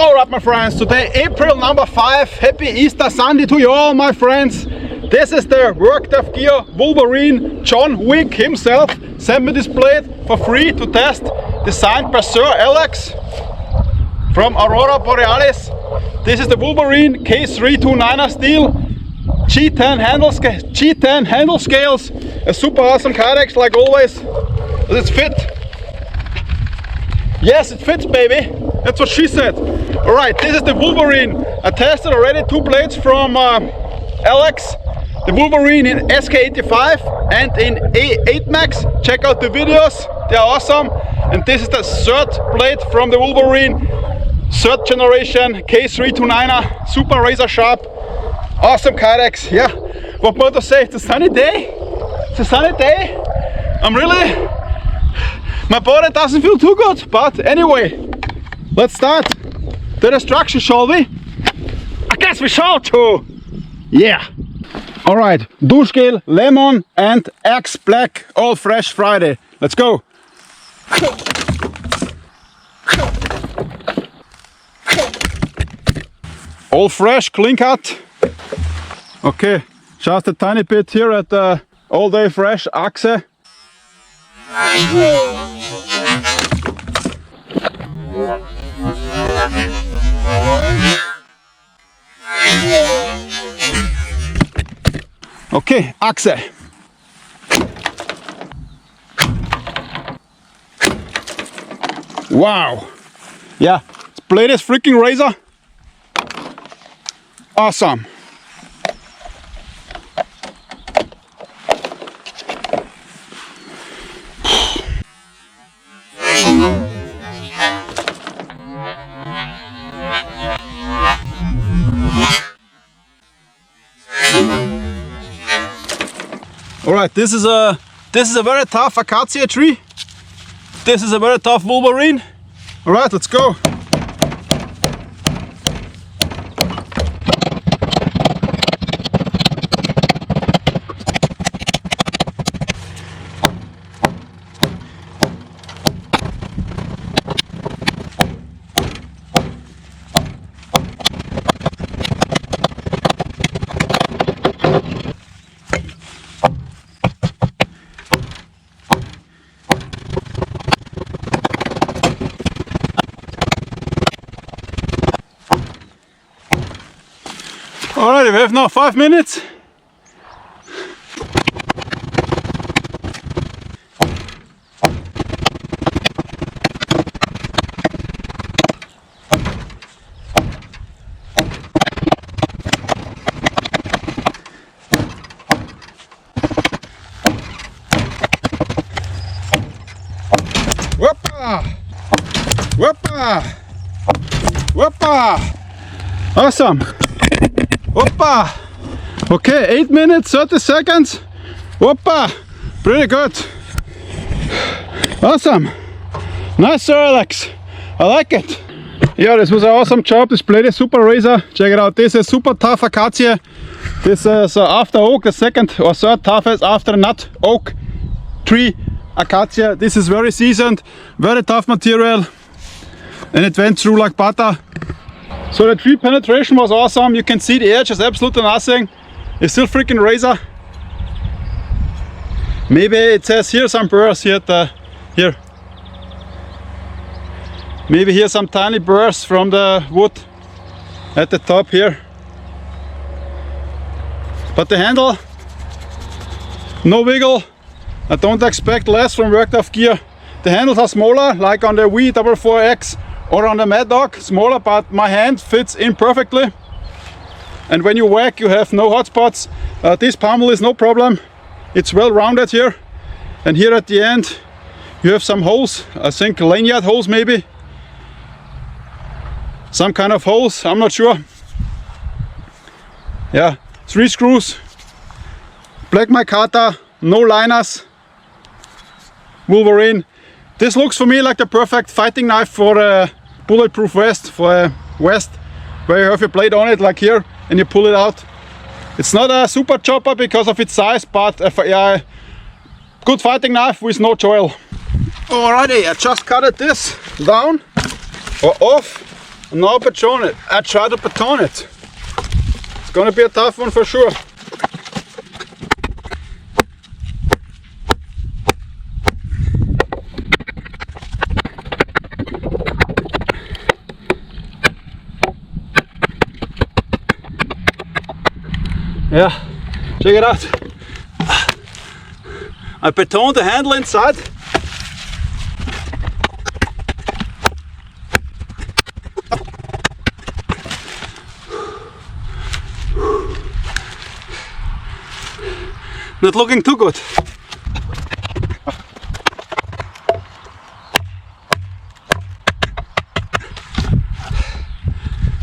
Alright my friends, today April number 5. Happy Easter Sunday to you all my friends. This is the Work Tuff Gear Wolverine. John Wick himself sent me this blade for free to test. Designed by Sir Alex from Aurora Borealis. This is the Wolverine K329 steel. G10 handle scales. A super awesome kydex like always. Does it fit? Yes, it fits baby. That's what she said. Alright, this is the Wolverine. I tested already 2 blades from Alex. The Wolverine in SK85 and in A8 Max. Check out the videos, they are awesome. And this is the 3rd blade from the Wolverine. 3rd generation K329, super razor sharp. Awesome kydex, yeah. What more to say? It's a sunny day. It's a sunny day. I'm really... My body doesn't feel too good, but anyway. Let's start the destruction, shall we? I guess we shall too. Yeah. Alright, Duschgel, Lemon and Axe Black, all fresh Friday. Let's go. All fresh, clean cut. Okay, just a tiny bit here at the all day fresh Axe. Okay, Axe. Wow. Yeah, this blade is freaking razor. Awesome. Alright, this is a very tough acacia tree. This is a very tough Wolverine. Alright, let's go. Alright, we have now 5 minutes. Whoopa! Whoopa! Whoopa! Awesome! Hoppa! Okay, 8 minutes, 30 seconds. Hoppa! Pretty good. Awesome. Nice, Sir Alex. I like it. Yeah, this was an awesome job. This blade is super razor. Check it out. This is super tough acacia. This is after oak, the 2nd or 3rd toughest after nut oak tree acacia. This is very seasoned, very tough material. And it went through like butter. So the tree penetration was awesome. You can see the edge is absolutely nothing. It's still freaking razor. Maybe it says here some burrs here at the here. Maybe here some tiny burrs from the wood at the top here. But the handle, no wiggle. I don't expect less from Work Tuff Gear. The handles are smaller, like on the V44X. Or on the Mad Dog, smaller, but my hand fits in perfectly. And when you whack, you have no hot spots. This pommel is no problem. It's well rounded here. And here at the end, you have some holes. I think lanyard holes maybe. Some kind of holes, I'm not sure. Yeah, 3 screws. Black micarta, no liners. Wolverine. This looks for me like the perfect fighting knife for a bulletproof vest, for a vest where you have your blade on it like here and you pull it out. It's not a super chopper because of its size, but a good fighting knife with no choil. Alrighty, I just cut this down or off now baton it. I try to baton it. It's gonna be a tough one for sure. Yeah, check it out. I batoned the handle inside. Not looking too good.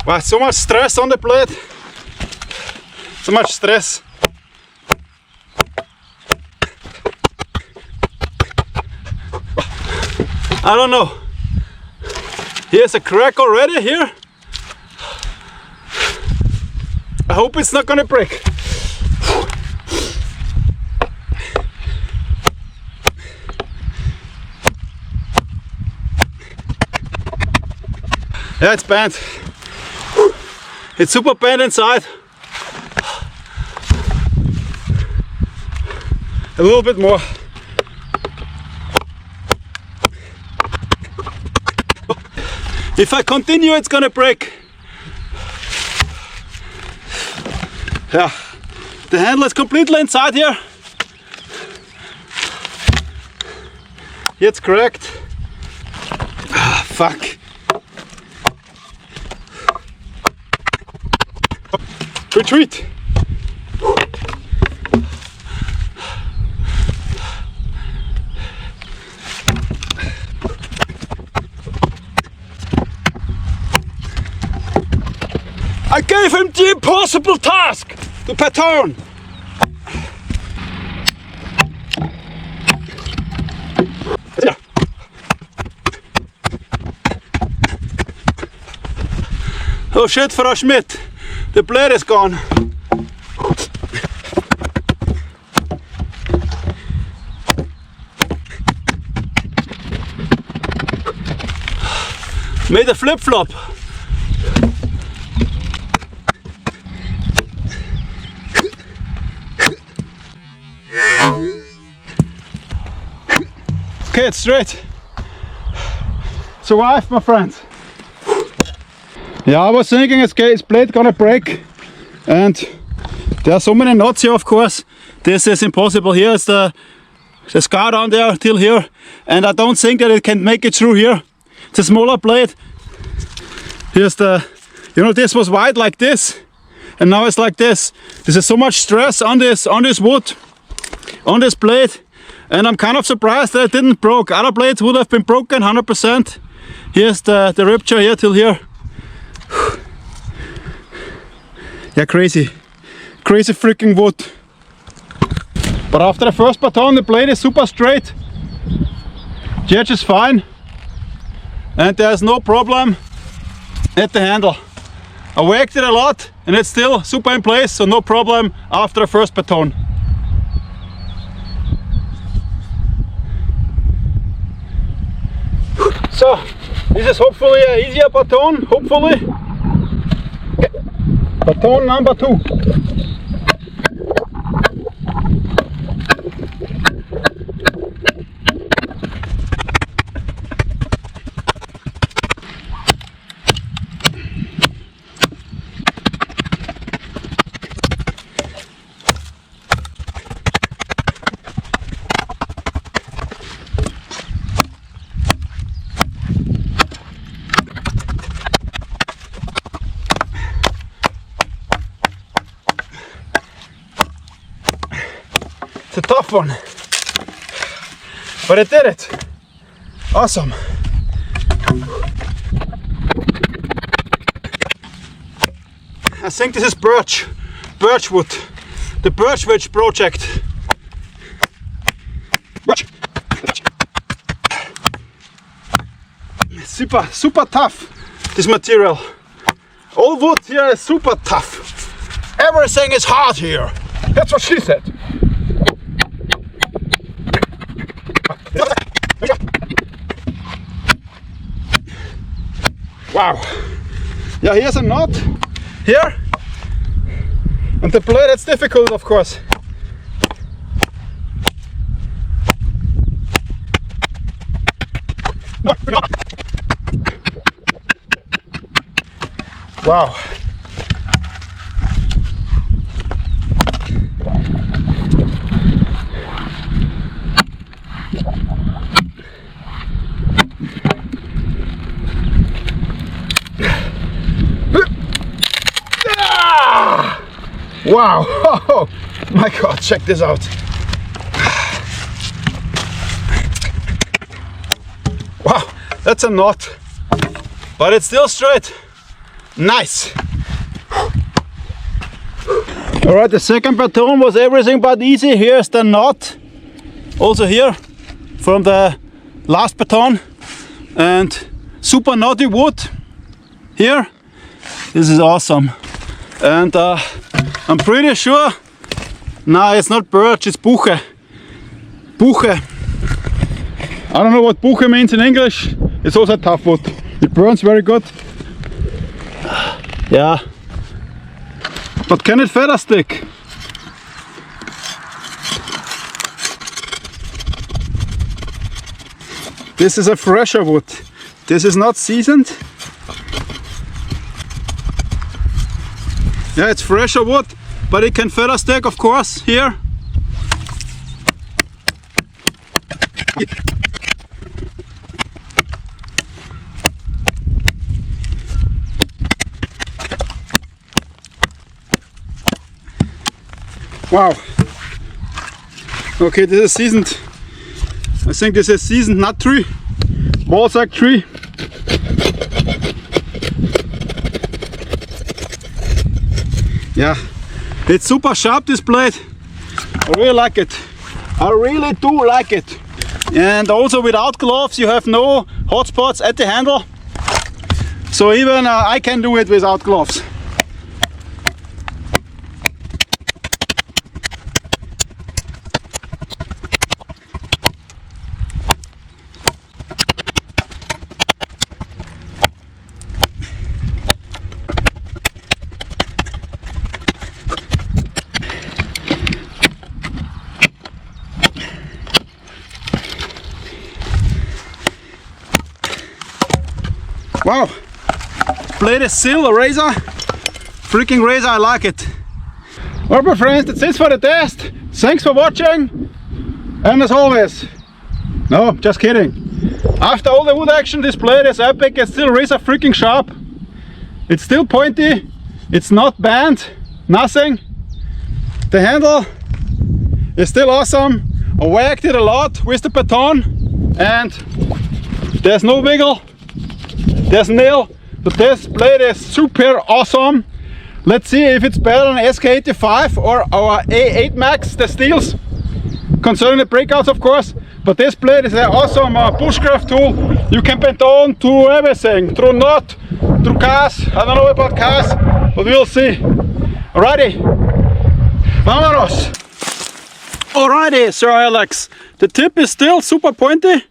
Wow, so much stress on the blade. So much stress. I don't know. Here's a crack already here. I hope it's not gonna break. Yeah, it's bent. It's super bent inside. A little bit more. If I continue, it's gonna break. Yeah, the handle is completely inside here. It's cracked. Ah, fuck. Retreat. I gave him the impossible task to baton. Yeah. Oh shit, Frau Schmidt, the blade is gone. Made a flip-flop. Okay, it's straight. Survived, my friends. Yeah, I was thinking his blade gonna break, and there are so many knots here. Of course, this is impossible. Here is the scar down there till here, and I don't think that it can make it through here. It's a smaller blade. Here's the, you know, this was wide like this, and now it's like this. There's so much stress on this wood, on this blade. And I'm kind of surprised that it didn't broke. Other blades would have been broken 100%. Here's the rupture here till here. Yeah, crazy. Crazy freaking wood. But after the first baton, the blade is super straight. The edge is fine. And there's no problem at the handle. I worked it a lot and it's still super in place, so no problem after the first baton. So, this is hopefully an easier baton, hopefully. Okay. Baton number 2. It's a tough one, but I did it. Awesome. I think this is birchwood, the Birchwedge project. Super tough, this material. All wood here is super tough. Everything is hard here. That's what she said. Wow, Yeah, here's a knot here, and the blade, that's difficult, of course. Wow. Wow, oh my God, check this out. Wow, that's a knot, but it's still straight. Nice. All right, the second baton was everything but easy. Here's the knot, also here from the last baton, and super knotty wood here. This is awesome. And I'm pretty sure, no, it's not birch, it's buche. Buche. I don't know what buche means in English. It's also tough wood. It burns very good. Yeah. But can it feather stick? This is a fresher wood. This is not seasoned. Yeah, it's fresher wood, but it can feather stick, of course, here. Wow. Okay, this is seasoned. I think this is seasoned nut tree, ballsack tree. Yeah, it's super sharp, this blade. I really like it. I really do like it. And also without gloves you have no hot spots at the handle. So even I can do it without gloves. Wow, blade is still a razor, freaking razor, I like it. Well, my friends, that's it for the test. Thanks for watching, and as always, no, just kidding. After all the wood action, this blade is epic. It's still razor freaking sharp. It's still pointy, it's not bent, nothing. The handle is still awesome. I whacked it a lot with the baton, and there's no wiggle. There's a nail, but this blade is super awesome. Let's see if it's better than SK85 or our A8 Max, the steels. Concerning the breakouts, of course, but this blade is an awesome bushcraft tool. You can baton to everything, through knot, through cars. I don't know about cars, but we'll see. Alrighty, vámonos. Alrighty, Sir Alex. The tip is still super pointy.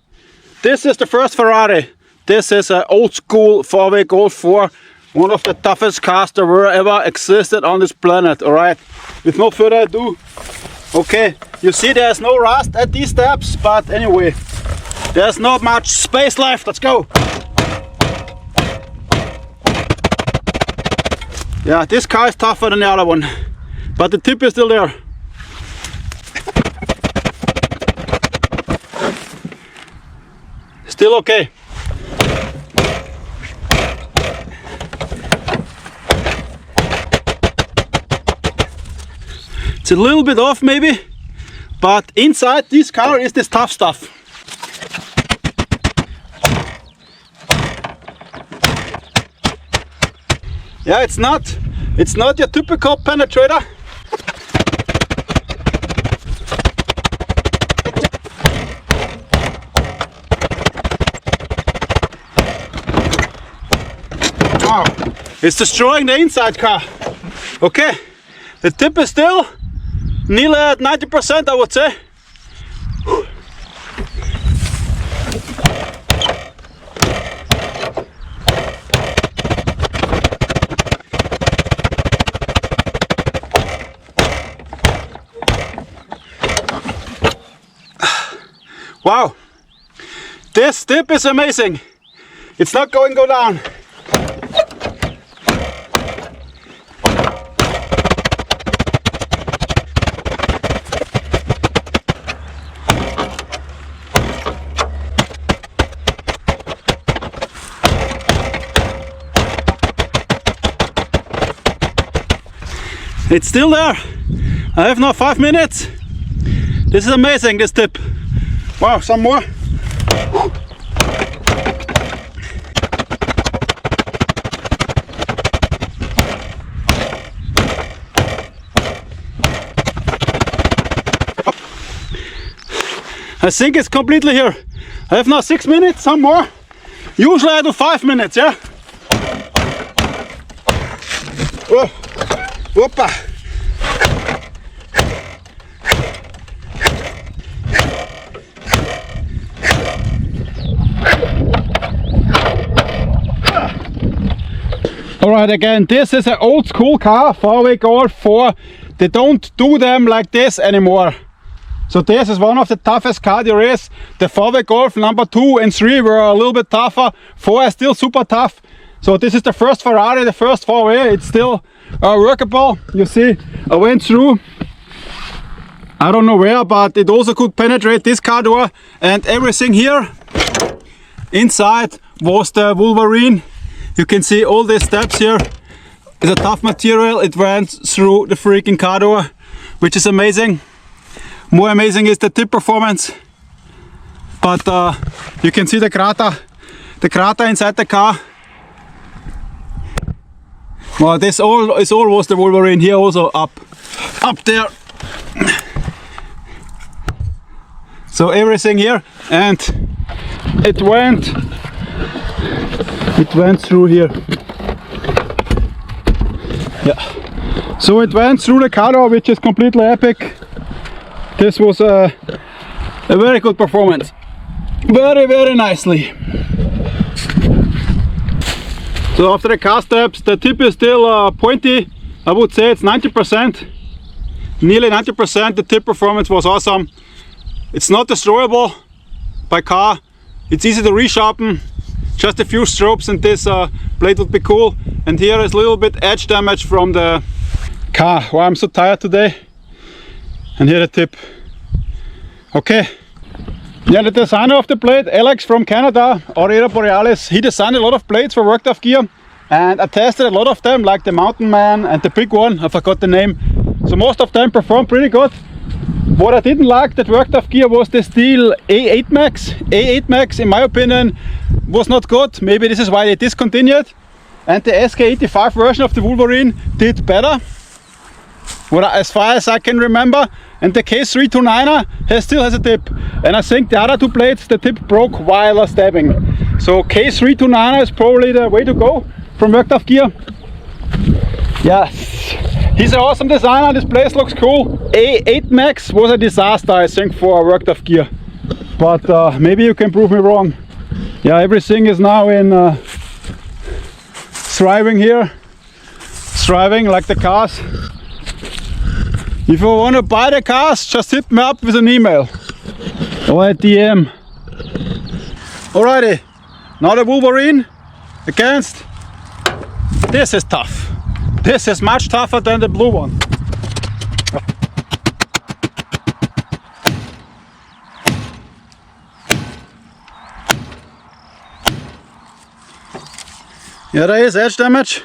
This is the first Ferrari. This is an old school 4-way Gold 4, one of the toughest cars that ever existed on this planet, alright? With no further ado, okay, you see there's no rust at these steps, but anyway, there's not much space left, let's go! Yeah, this car is tougher than the other one, but the tip is still there. Still okay. It's a little bit off maybe, but inside this car is this tough stuff. Yeah, it's not your typical penetrator. Wow, it's destroying the inside car. Okay, the tip is still nearly at 90%, I would say. Wow, this dip is amazing. It's not going to go down. It's still there. I have now 5 minutes. This is amazing, this dip. Wow, some more. I think it's completely here. I have now 6 minutes, some more. Usually I do 5 minutes, yeah? Whoa. Whoopa. Alright, again, this is an old school car, 4-way Golf 4. They don't do them like this anymore. So this is one of the toughest cars there is. The 4-way Golf number 2 and 3 were a little bit tougher. 4 is still super tough. So this is the first Ferrari, the first 4-way. It's still workable. You see, I went through, I don't know where, but it also could penetrate this car door, and everything here inside was the Wolverine. You can see all these steps here. It's a tough material. It went through the freaking car door, which is amazing. More amazing is the tip performance. But you can see the crater inside the car. Well, this all was the Wolverine here, also up there. So everything here, and it went through here. Yeah. So it went through the car door, which is completely epic. This was a very good performance. Very nicely. So after the car steps, the tip is still pointy. I would say it's 90%. Nearly 90%. The tip performance was awesome. It's not destroyable by car. It's easy to resharpen. Just a few strokes and this blade would be cool. And here is a little bit edge damage from the car. Wow, I'm so tired today. And here the tip. Okay. Yeah, the designer of the blade, Alex from Canada, Aurora Borealis, he designed a lot of blades for work Tuff gear, and I tested a lot of them, like the Mountain Man and the big one, I forgot the name. So most of them performed pretty good. What I didn't like that work Tuff gear was the steel A8 Max. A8 Max, in my opinion, was not good. Maybe this is why they discontinued. And the SK85 version of the Wolverine did better, as far as I can remember. And the K329 still has a tip, and I think the other two blades, the tip broke while stabbing. So K329 is probably the way to go from work Tuff gear. Yes, he's an awesome designer. This place looks cool. A8 Max was a disaster, I think, for work Tuff gear, but maybe you can prove me wrong. Yeah, everything is now in thriving here, thriving like the cars. If you want to buy the cars, just hit me up with an email or a DM. Alrighty, now the Wolverine against. This is tough. This is much tougher than the blue one. Yeah, there is edge damage.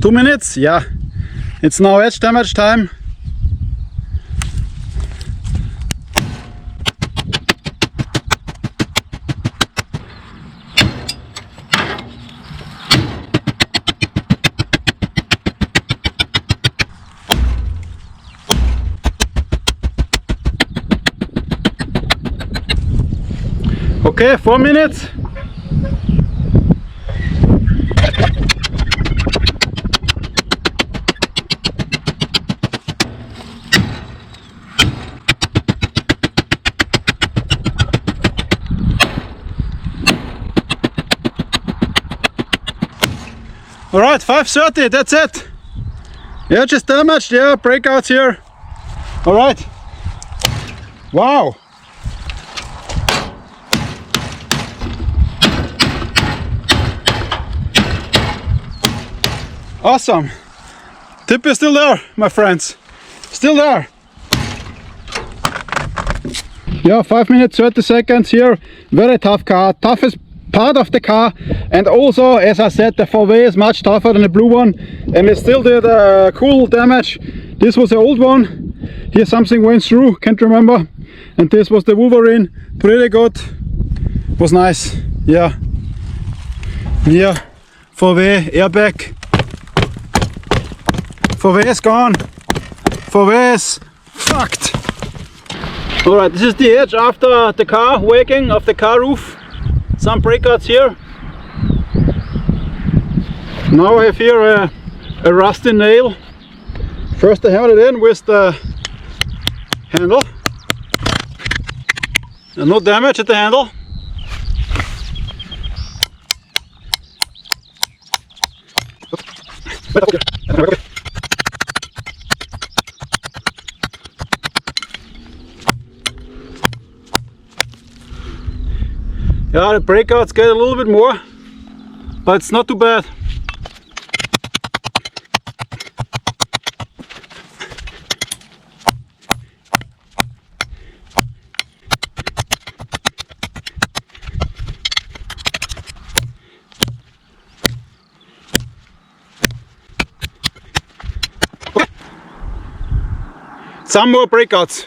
Two minutes, yeah. It's now edge damage time. Okay, 4 minutes. Alright, 530, that's it. Yeah, just damaged, yeah, breakouts here. Alright. Wow. Awesome. Tip is still there, my friends. Still there. Yeah, 5 minutes 30 seconds here. Very tough car. Toughest part of the car, and also, as I said, the 4V is much tougher than the blue one, and it still did cool damage. This was the old one. Here something went through, can't remember. And this was the Wolverine. Pretty good. Was nice. Yeah. Here 4V airbag. 4V is gone. 4V is fucked. Alright, this is the edge after the car waking of the car roof. Some breakouts here. Now I have here a rusty nail. First I hammered it in with the handle. And no damage at the handle. Yeah, the breakouts get a little bit more, but it's not too bad. Some more breakouts,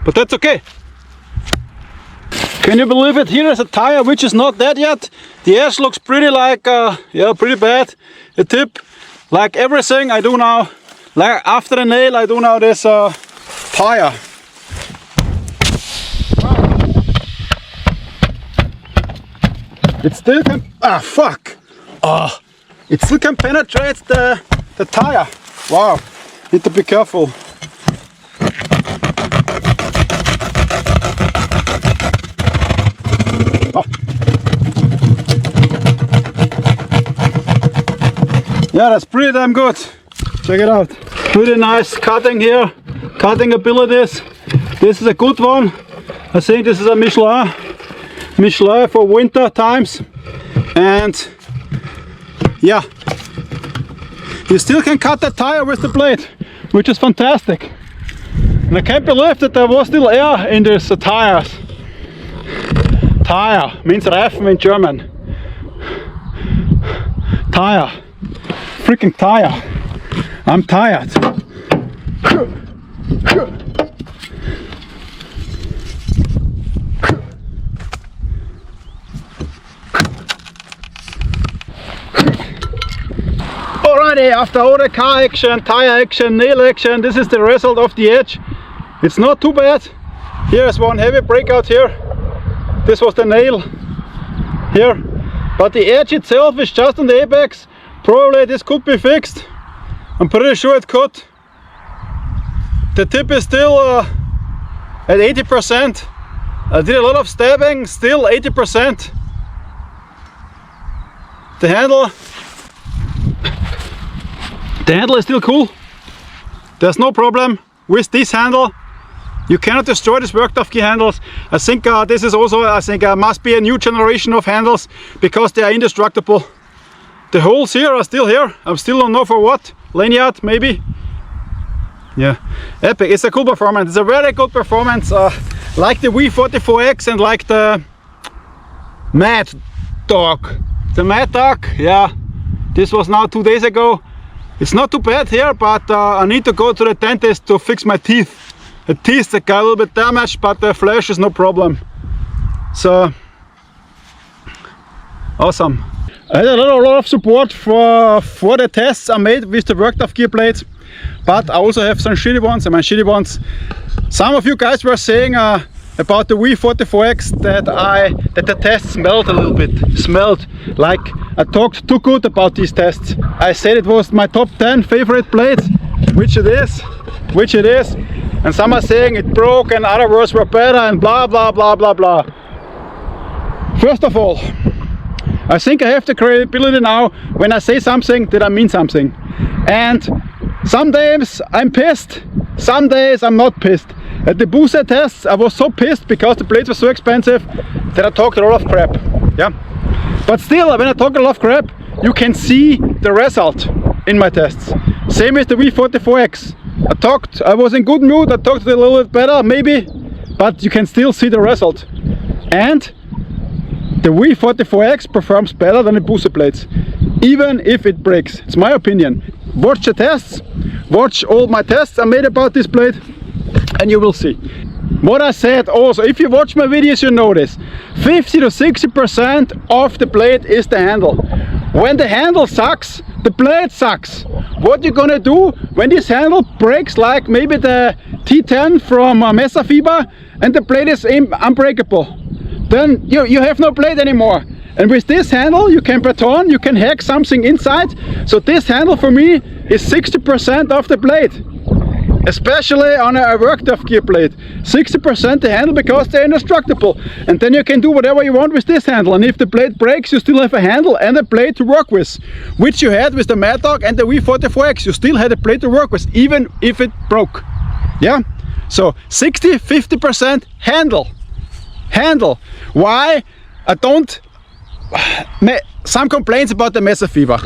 but that's okay. Can you believe it? Here is a tire which is not dead yet. The edge looks pretty like, yeah, pretty bad. The tip, like everything I do now, like after the nail, I do now this tire. It still can, fuck. It still can penetrate the tire. Wow, need to be careful. Yeah, that's pretty damn good. Check it out. Pretty nice cutting here. Cutting abilities. This is a good one. I think this is a Michelin. Michelin for winter times. And yeah, you still can cut the tire with the blade, which is fantastic. And I can't believe that there was still air in these tires. Tire means Reifen in German. Tire. Freaking tire. I'm tired. Alrighty, after all the car action, tire action, nail action, this is the result of the edge. It's not too bad. Here's one heavy breakout here. This was the nail here. But the edge itself is just on the apex. Probably this could be fixed. I'm pretty sure it could. The tip is still at 80%. I did a lot of stabbing, still 80%. The handle is still cool. There's no problem with this handle. You cannot destroy these worked off key handles. I think this is also, must be a new generation of handles because they are indestructible. The holes here are still here. I still don't know for what. Lanyard maybe. Yeah, epic. It's a cool performance. It's a very good performance. Like the V44X and like the Mad Dog. The Mad Dog, yeah. This was now 2 days ago. It's not too bad here, but I need to go to the dentist to fix my teeth. The teeth that got a little bit damaged, but the flesh is no problem. So awesome. I had a lot of support for the tests I made with the worked off gear blades, but I also have some shitty ones. Some of you guys were saying about the V44X that the test smelled a little bit. Smelled like I talked too good about these tests. I said it was my top 10 favorite blades, which it is. And some are saying it broke and other words were better and blah blah blah blah blah. First of all, I think I have the credibility now when I say something that I mean something. And some days I'm pissed, some days I'm not pissed. At the booster tests I was so pissed because the blades were so expensive that I talked a lot of crap. Yeah. But still, when I talk a lot of crap, you can see the result in my tests. Same with the V44X. I was in good mood, I talked a little bit better, maybe, but you can still see the result. And the V44X performs better than the booster blades, even if it breaks. It's my opinion. Watch the tests, watch all my tests I made about this blade, and you will see. What I said also, if you watch my videos you know this, 50 to 60% of the blade is the handle. When the handle sucks, the blade sucks. What you're gonna do when this handle breaks, like maybe the T10 from Mesa Fiber, and the blade is unbreakable, then you have no blade anymore. And with this handle you can baton, you can hack something inside. So this handle for me is 60% of the blade. Especially on a work Tuff gear blade, 60% the handle because they're indestructible, and then you can do whatever you want with this handle. And if the blade breaks, you still have a handle and a blade to work with, which you had with the Mad Dog and the V44X. You still had a blade to work with, even if it broke. Yeah, so 60-50% handle. Why I don't some complaints about the Mesa Fiber.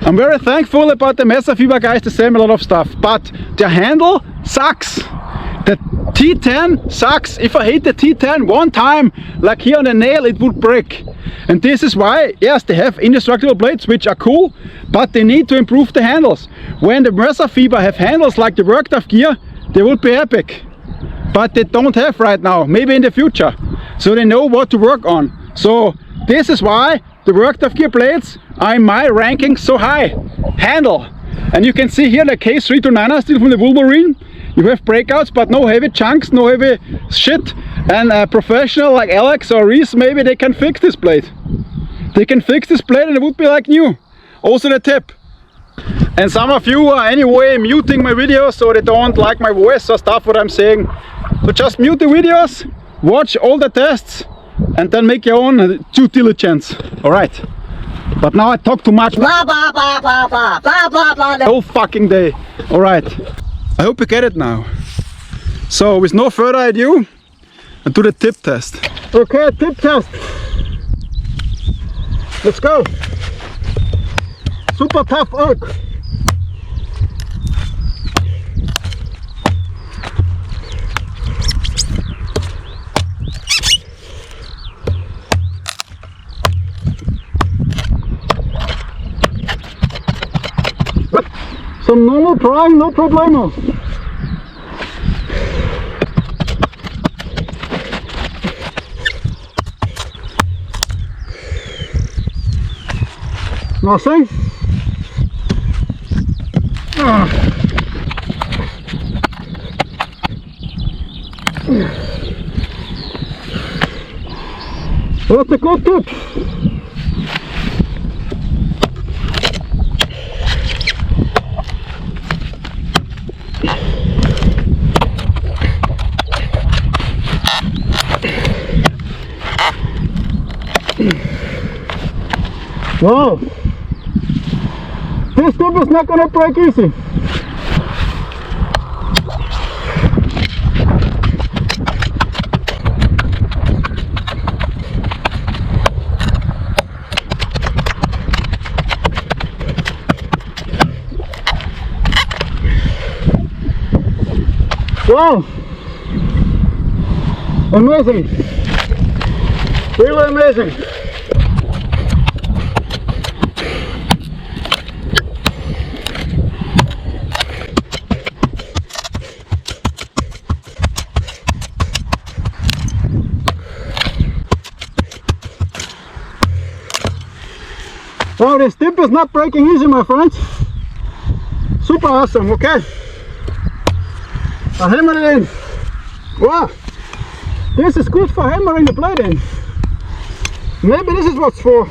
I'm very thankful about the Mesa Fiber guys, they send me a lot of stuff, but the handle sucks. The T10 sucks. If I hit the T10 one time, like here on the nail, it would break. And this is why, yes, they have indestructible blades, which are cool, but they need to improve the handles. When the Mesa Fiber have handles like the work Tuff gear, they would be epic. But they don't have right now, maybe in the future. So they know what to work on. So this is why the work Tuff gear blades are in my ranking so high. Handle. And you can see here the K329 still from the Wolverine. You have breakouts, but no heavy chunks, no heavy shit. And a professional like Alex or Reese, maybe they can fix this blade. They can fix this blade and it would be like new. Also the tip. And some of you are anyway muting my videos so they don't like my voice or stuff what I'm saying. So just mute the videos, watch all the tests, and then make your own due diligence. Alright. But now I talk too much. Blah, blah, blah, blah, blah, blah, blah, blah, the whole fucking day. Alright. I hope you get it now. So with no further ado, I do the tip test. Okay, tip test. Let's go. Super tough oak. Some normal drawing, no problemo. Nothing. That's a good tip. Wow, this tip is not gonna break easy. Wow, amazing, really amazing. Wow, this tip is not breaking easy, my friends. Super awesome, okay. I hammered it in. Wow, this is good for hammering the blade in. Maybe this is what's for.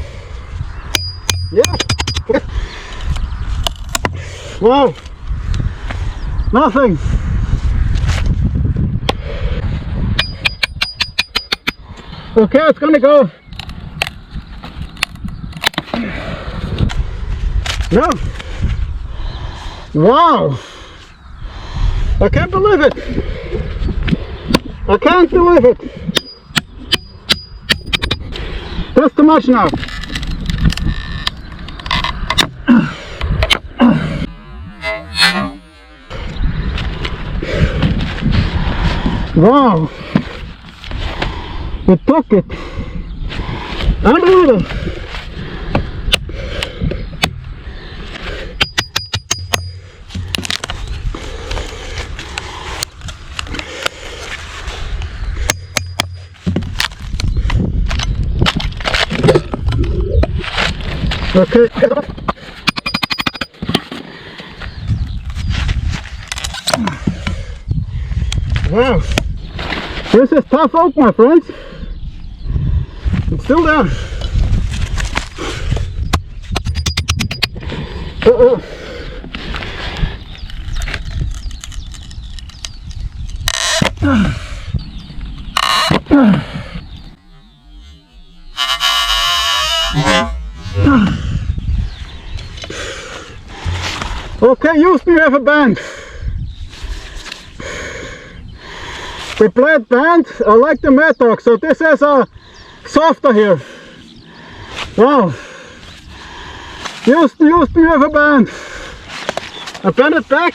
Yeah. Wow, nothing. Okay, it's gonna go. No. Wow. I can't believe it. I can't believe it. That's too much now. Wow. It took it. Unbelievable. Okay. Wow. This is tough oak, my friends. It's still there. Okay, used to have a band. We played band, I like the Mad Dog, so this is a softer here. Wow. Used to have a band. I bend it back.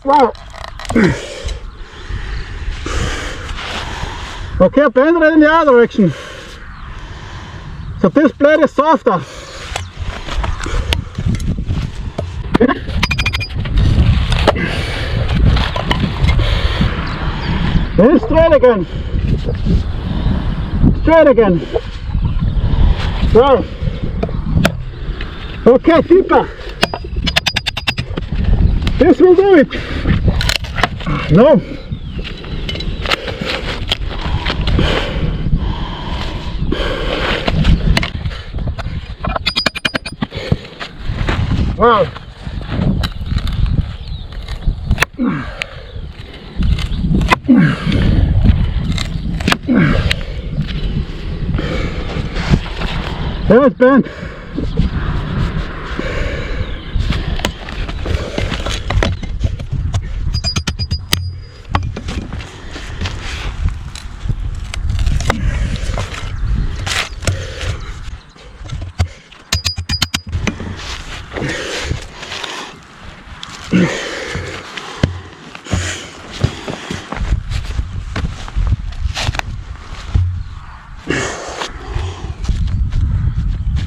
Wow. Okay, bend it in the other direction. So this blade is softer. Then straight again. Straight again. Wow. Okay, deeper. This will do it. No. Wow. That was bent.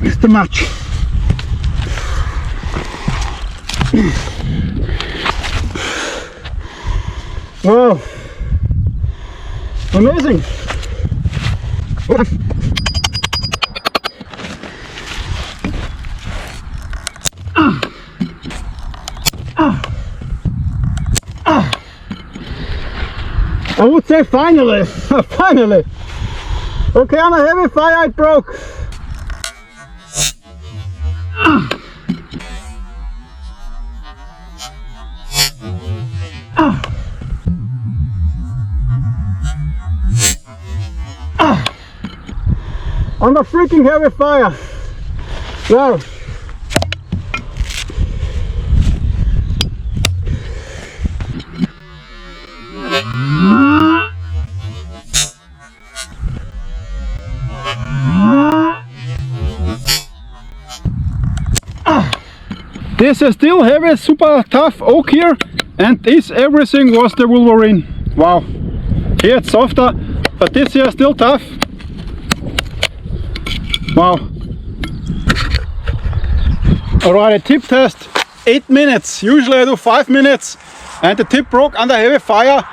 It's too much. Wow. Amazing. I would say finally. Finally. Okay, on a heavy fire it broke. On the freaking heavy fire. Wow. This is still heavy, super tough oak here, and this everything was the Wolverine. Wow. Here it's softer, but this here is still tough. Wow. Alright, a tip test, 8 minutes. Usually I do 5 minutes, and the tip broke under heavy fire.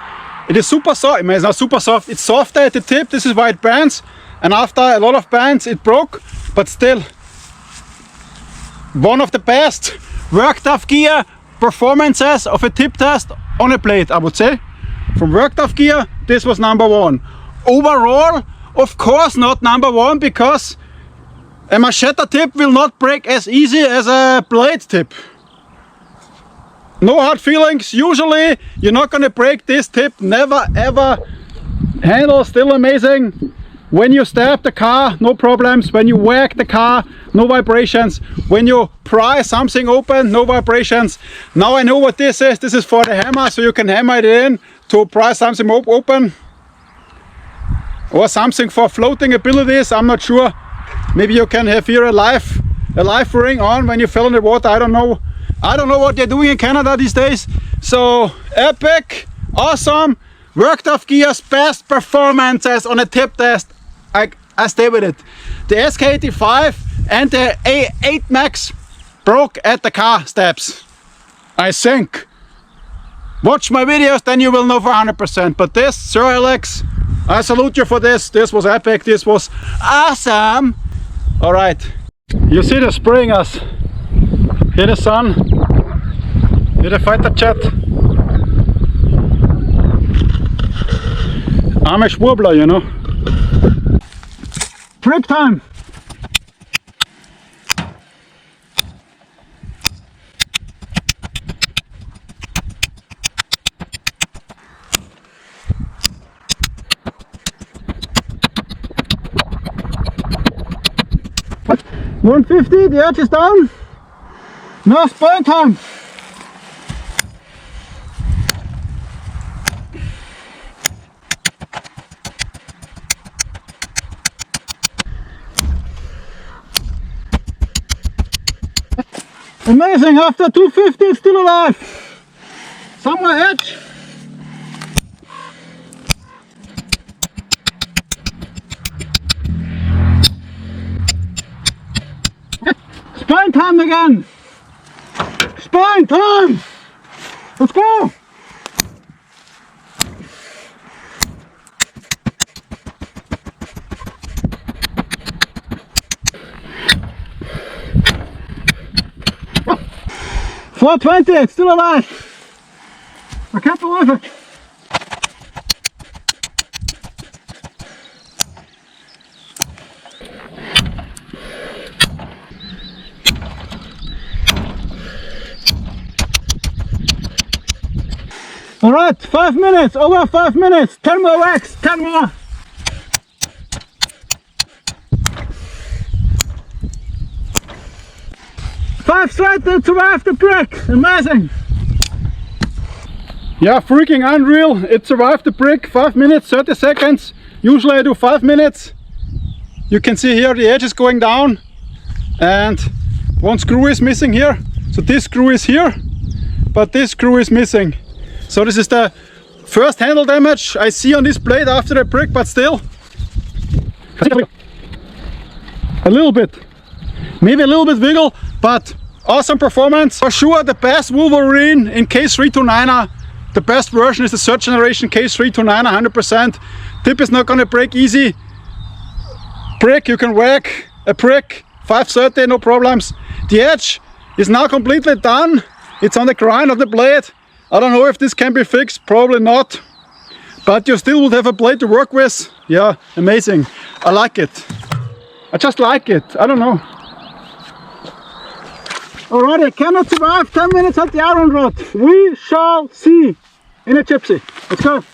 It is super soft. It's not super soft, it's softer at the tip. This is why it bends, and after a lot of bends it broke, but still one of the best Work Tuff gear performances of a tip test on a blade, I would say. From Work Tuff gear, this was #1. Overall, of course not #1, because a machete tip will not break as easy as a blade tip. No hard feelings. Usually you're not gonna break this tip. Never ever. Handle still amazing. When you stab the car, no problems. When you whack the car, no vibrations. When you pry something open, no vibrations. Now I know what this is. This is for the hammer, so you can hammer it in to pry something open. Or something for floating abilities, I'm not sure. Maybe you can have here a life ring on when you fell in the water, I don't know. I don't know what they're doing in Canada these days. So epic, awesome, worked off gears, best performances on a tip test. I stay with it. The SK85 and the A8 Max broke at the car steps, I think. Watch my videos, then you will know for 100%. But this, Sir Alex, I salute you for this. This was epic. This was awesome. All right. You see the spraying us. Here the sun. Here the fighter jet. I'm a Schwurbler, you know. Break time. What? 150, the edge is down. Now spray time. Amazing, after 250 it's still alive. Somewhere edge. Spine time again. Spine time. Let's go. $420, it's still alive. I can't believe it. All right, 5 minutes, over 5 minutes, 10 more whacks, 10 more. Five straight to survive the brick, amazing. Yeah, freaking unreal, it survived the brick, 5 minutes, 30 seconds. Usually I do 5 minutes. You can see here the edge is going down and one screw is missing here. So this screw is here, but this screw is missing. So this is the first handle damage I see on this blade after the brick, but still a little bit, maybe a little bit wiggle, but awesome performance. For sure the best Wolverine in K329. The best version is the third generation K329, 100%. Tip is not gonna break easy. Brick, you can whack a brick, 530, no problems. The edge is now completely done. It's on the grind of the blade. I don't know if this can be fixed, probably not. But you still would have a blade to work with. Yeah, amazing. I like it. I just like it, I don't know. Alright, I cannot survive 10 minutes at the iron rod. We shall see in a gypsy. Let's go.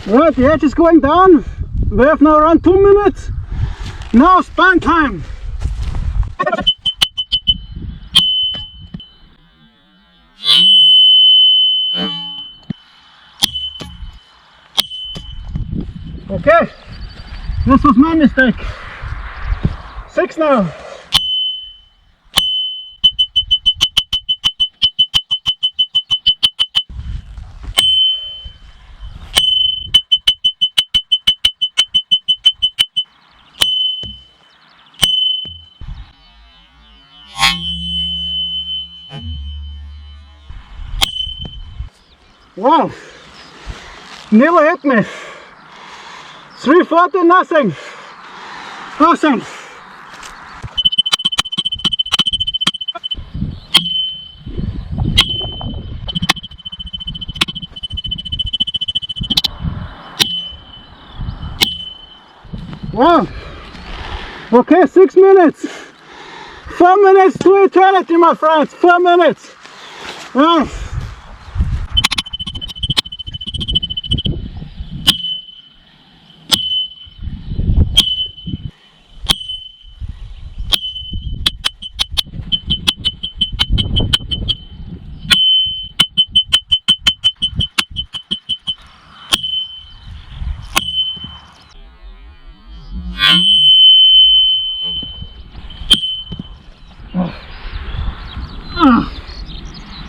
Alright, the edge is going down. We have now around 2 minutes. Now span time. Okay, this was my mistake. 6 now. Wow, nearly hit me. 340 nothing. Awesome. Oh. Okay, 6 minutes. 4 minutes to eternity, my friends. 4 minutes. Oh.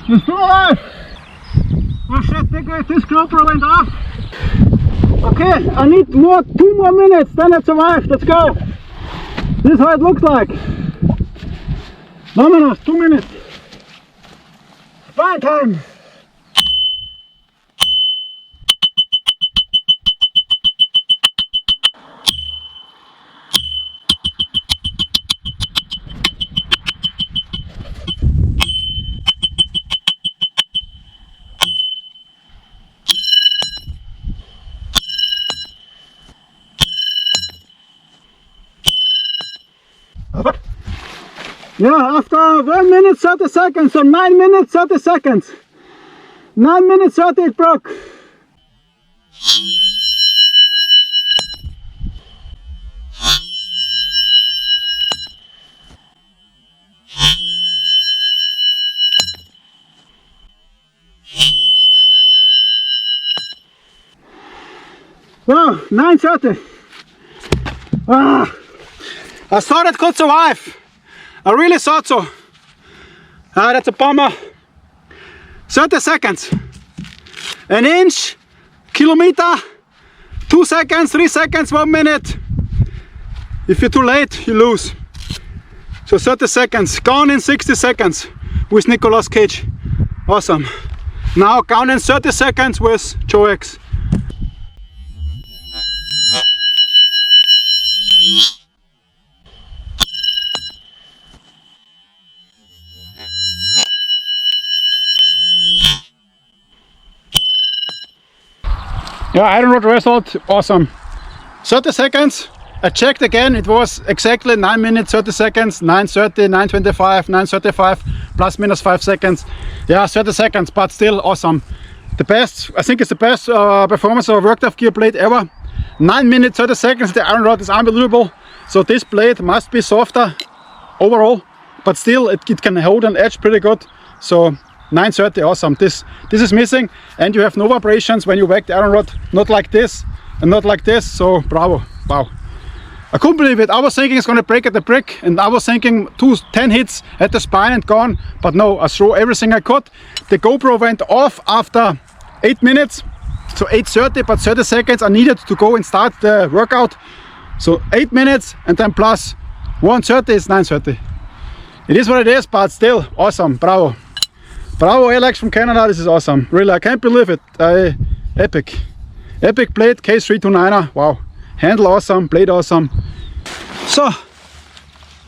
You're still alive! Oh shit, this GoPro went off. Okay, I need 2 more minutes, then I survive. Let's go. This is how it looks like. Vámonos, 2 minutes. Fine time. Yeah, after 1 minute 30 seconds, so 9 minutes 30 seconds. 9 minutes 30 it broke. Wow, 9:30. I thought it could survive. I really thought so. That's a bummer. 30 seconds. An inch, kilometer, 2 seconds, 3 seconds, 1 minute. If you're too late, you lose. So 30 seconds, gone in 60 seconds with Nicolas Cage. Awesome. Now gone in 30 seconds with Joe X. Yeah, iron rod result, awesome. 30 seconds, I checked again, it was exactly 9 minutes 30 seconds, 9:30, 9:25, 9:35, plus minus 5 seconds. Yeah, 30 seconds, but still awesome. The best, I think it's the best performance of a worked off gear blade ever. 9 minutes 30 seconds, the iron rod is unbelievable. So this blade must be softer overall, but still it can hold an edge pretty good. So 9:30, awesome. This is missing, and you have no vibrations when you whack the iron rod, not like this and not like this. So bravo, wow. I couldn't believe it. I was thinking it's gonna break at the brick, and I was thinking 10 hits at the spine and gone, but no, I threw everything I could. The GoPro went off after 8 minutes, so 8:30, but 30 seconds I needed to go and start the workout. So 8 minutes and then plus 1:30 is 9:30. It is what it is, but still awesome. Bravo. Bravo, Alex from Canada, this is awesome. Really, I can't believe it. Epic. Epic blade, K329er. Wow. Handle awesome, blade awesome. So,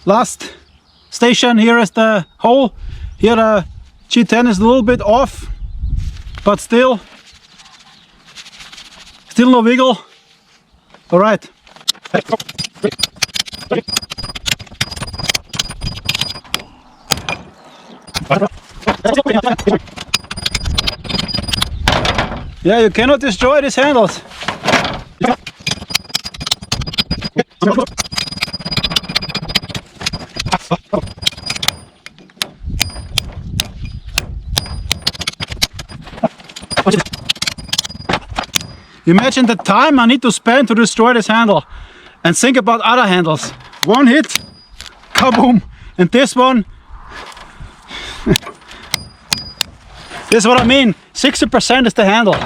last station, here is the hole. Here the G10 is a little bit off, but still no wiggle. All right. Yeah, you cannot destroy these handles. Imagine the time I need to spend to destroy this handle, and think about other handles. One hit, kaboom, and this one. This is what I mean, 60% is the handle.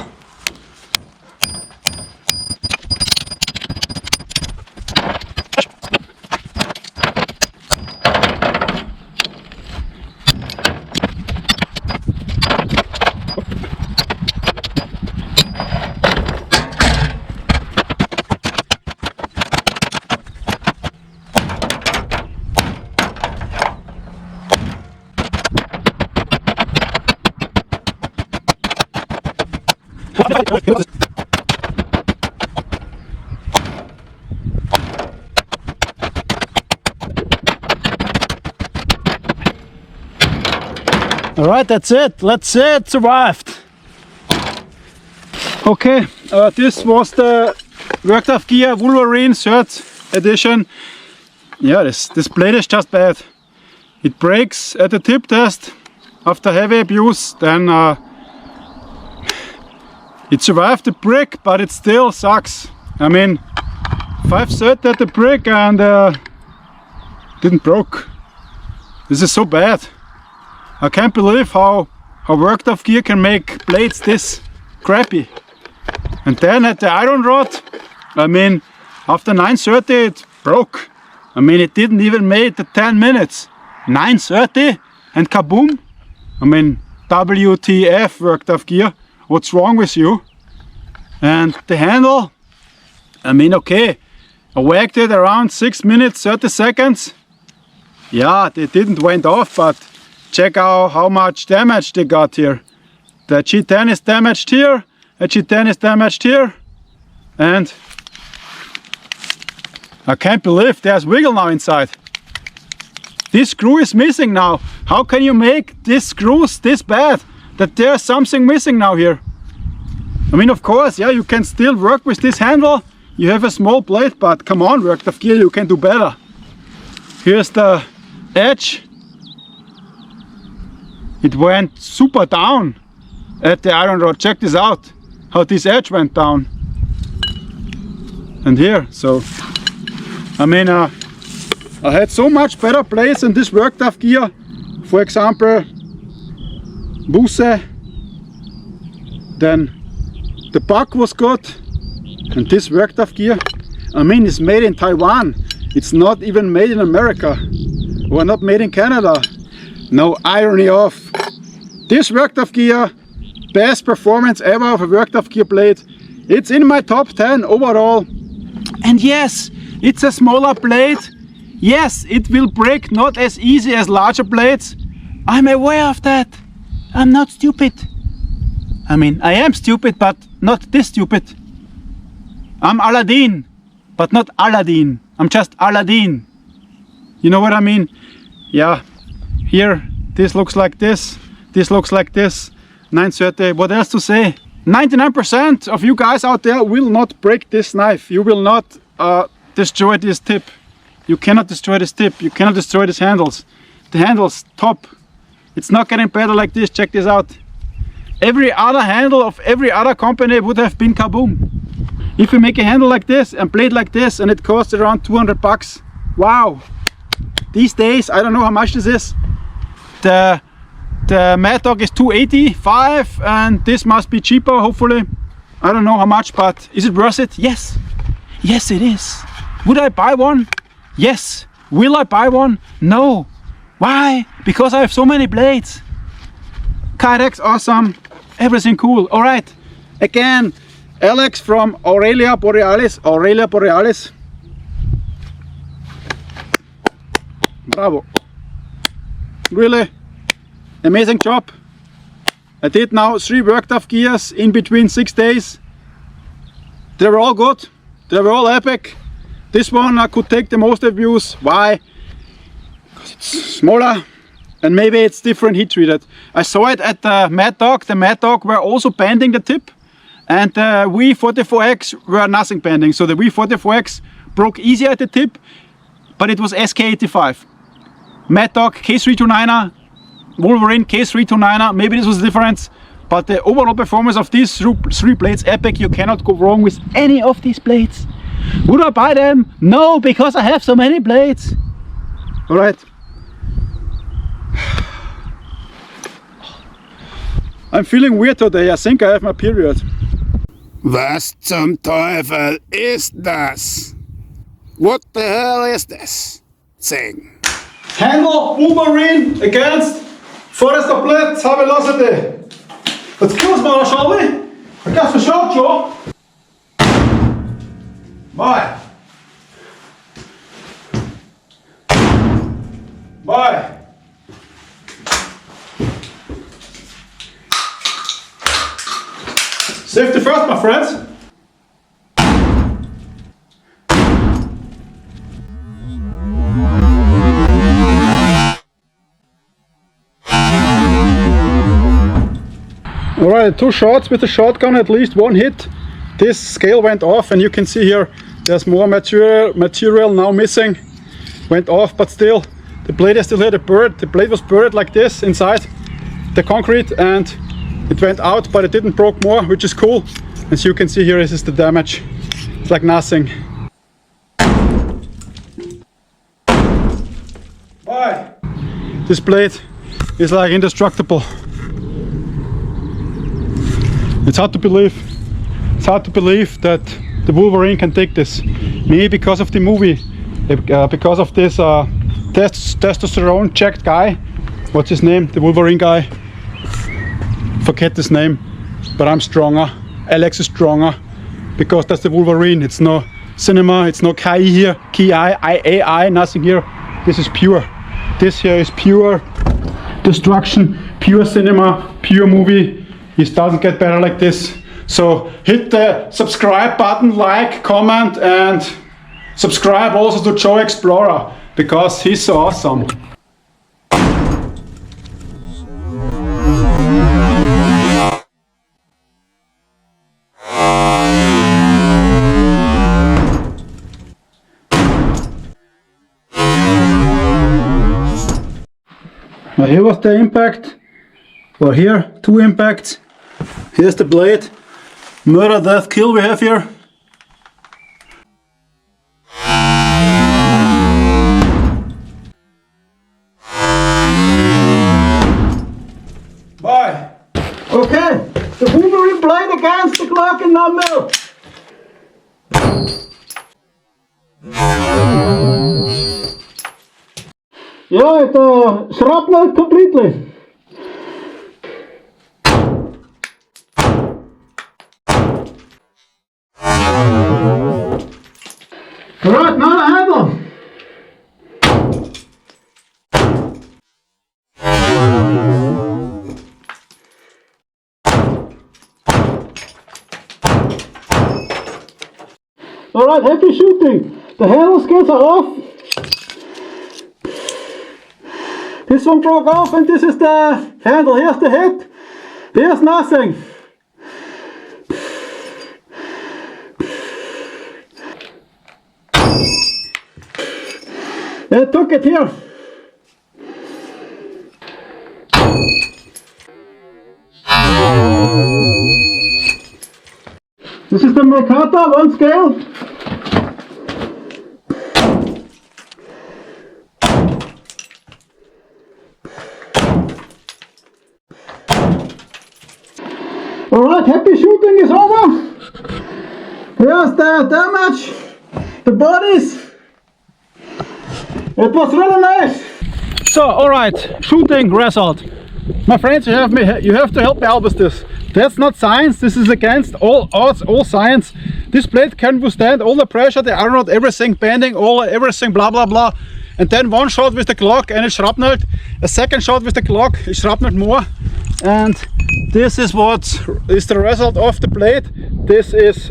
Alright, that's it. Let's say it survived. Okay, this was the Work Tuff Gear Wolverine 3rd edition. Yeah, this blade is just bad. It breaks at the tip test after heavy abuse. Then it survived the brick, but it still sucks. I mean, 530 at the brick and didn't broke. This is so bad. I can't believe how Work Tuff Gear can make blades this crappy. And then at the iron rod, I mean, after 930 it broke. I mean, it didn't even make the 10 minutes. 930 and kaboom. I mean, WTF Work Tuff Gear, what's wrong with you? And the handle, I mean, okay, I whacked it around 6 minutes 30 seconds. Yeah, they didn't went off, but check out how much damage they got here. The G10 is damaged here, the G10 is damaged here, and I can't believe there's wiggle now inside. This screw is missing now. How can you make these screws this bad? That there's something missing now here. I mean, of course, yeah, you can still work with this handle. You have a small blade, but come on, Work Tuff Gear, you can do better. Here's the edge. It went super down at the iron rod. Check this out, how this edge went down. And here, so, I mean, I had so much better blades in this Work Tuff Gear. For example, Busse. Then the buck was good. And this Work Tuff Gear, I mean, it's made in Taiwan. It's not even made in America. Or not made in Canada. No irony off. This Work Tuff Gear, best performance ever of a Work Tuff Gear blade. It's in my top 10 overall. And yes, it's a smaller blade. Yes, it will break not as easy as larger blades. I'm aware of that. I'm not stupid. I mean, I am stupid, but not this stupid. I'm Aladdin, but not Aladdin. I'm just Aladdin. You know what I mean? Yeah, here, this looks like this. This looks like this. 930, what else to say? 99% of you guys out there will not break this knife. You will not destroy this tip. You cannot destroy this tip. You cannot destroy these handles. The handles, top. It's not getting better like this. Check this out. Every other handle of every other company would have been kaboom. If you make a handle like this and blade like this and it costs around 200 bucks. Wow. These days, I don't know how much this is. The Mad Dog is 285 and this must be cheaper, hopefully. I don't know how much, but is it worth it? Yes. Yes, it is. Would I buy one? Yes. Will I buy one? No. Why? Because I have so many blades. Kydex, awesome. Everything cool. All right. Again, Alex from Aurelia Borealis. Aurelia Borealis. Bravo. Really amazing job. I did now 3 Work Tuff Gears in between 6 days. They were all good. They were all epic. This one I could take the most abuse. Why? Because it's smaller and maybe it's different heat treated. I saw it at the Mad Dog. The Mad Dog were also bending the tip and the V44X were nothing bending. So the V44X broke easier at the tip, but it was SK85. Mad Dog K329er, Wolverine K329er, maybe this was the difference. But the overall performance of these 3 blades, epic. You cannot go wrong with any of these blades. Would I buy them? No, because I have so many blades. Alright. I'm feeling weird today. I think I have my period. Was zum Teufel ist das? What the hell is this thing? Handle Wolverine against Forest of Blades High Velocity. Let's kill this, shall we? I guess for sure, Joe. Bye. Bye. Safety first, my friends. Alright, 2 shots with the shotgun, at least 1 hit. This scale went off, and you can see here there's more material now missing. Went off, but still the blade is still here. The blade was buried like this inside the concrete, and it went out, but it didn't broke more, which is cool. As you can see here, this is the damage. It's like nothing. Bye. This blade is like indestructible. It's hard to believe. It's hard to believe that the Wolverine can take this. Maybe because of the movie, because of this testosterone checked guy. What's his name? The Wolverine guy. Forget his name, but I'm stronger. Alex is stronger because that's the Wolverine. It's no cinema, it's no KI here, AI, nothing here. This is pure. This here is pure destruction, pure cinema, pure movie. It doesn't get better like this. So hit the subscribe button, like, comment, and subscribe also to Joe Explorer because he's so awesome. Now here was the impact, or here, 2 impacts. Here's the blade. Murder, death, kill we have here. Bye. Okay, the Wolverine blade against the Glock in number. Yeah, it shrapnel completely. Alright, now the handle. Alright, happy shooting. The handle scales are off. This one broke off, and this is the handle. Here's the head. Here's nothing. I took it here. This is the Mercata 1 scale. Alright, happy shooting is over. Here's the damage, the bodies. It was really nice. So, alright, shooting result. My friends, you have to help me out with this. That's not science, this is against all odds, all science. This blade can withstand all the pressure, the iron rod, everything bending, everything blah blah blah. And then 1 shot with the Glock and it's shrapnelled. A 2nd shot with the Glock is shrapnelled more. And this is what is the result of the blade. This is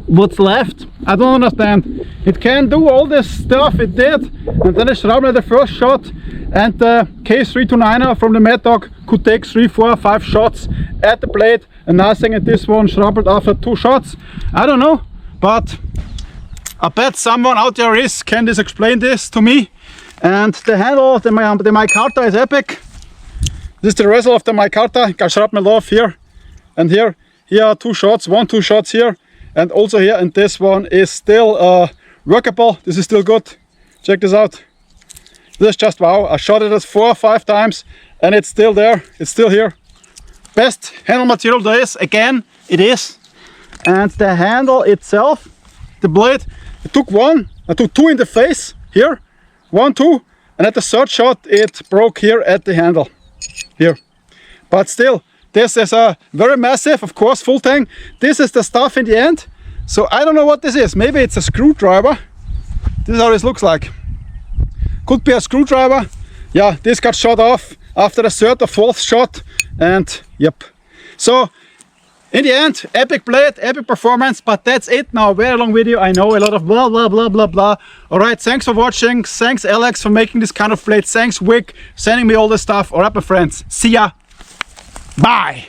what's left. I don't understand. It can do all this stuff it did, and then it shrapnelled the first shot, and the K329 from the Mad Dog could take 3, 4, 5 shots at the blade and nothing, and this one shrapnelled after 2 shots. I don't know, but I bet someone out there can explain this to me. And the handle of the micarta is epic. This is the result of the micarta. Got shrapnel off here and here. Here are 2 shots, 2 shots here, and also here. And this one is still workable. This is still good. Check this out. This is just wow. I shot it 4 or 5 times, and it's still there. It's still here. Best handle material there is. Again, it is. And the handle itself, the blade, I took 2 in the face here, 1, 2, and at the 3rd shot it broke here at the handle, here. But still, this is a very massive, of course, full tang. This is the stuff in the end. So I don't know what this is. Maybe it's a screwdriver. This is how this looks like. Could be a screwdriver. Yeah, this got shot off after the 3rd or 4th shot, and yep. So in the end, epic blade, epic performance, but that's it now. Very long video, I know, a lot of blah blah blah blah blah. Alright, thanks for watching. Thanks Alex for making this kind of blade. Thanks Wick, sending me all this stuff. Alright my friends, see ya. Bye.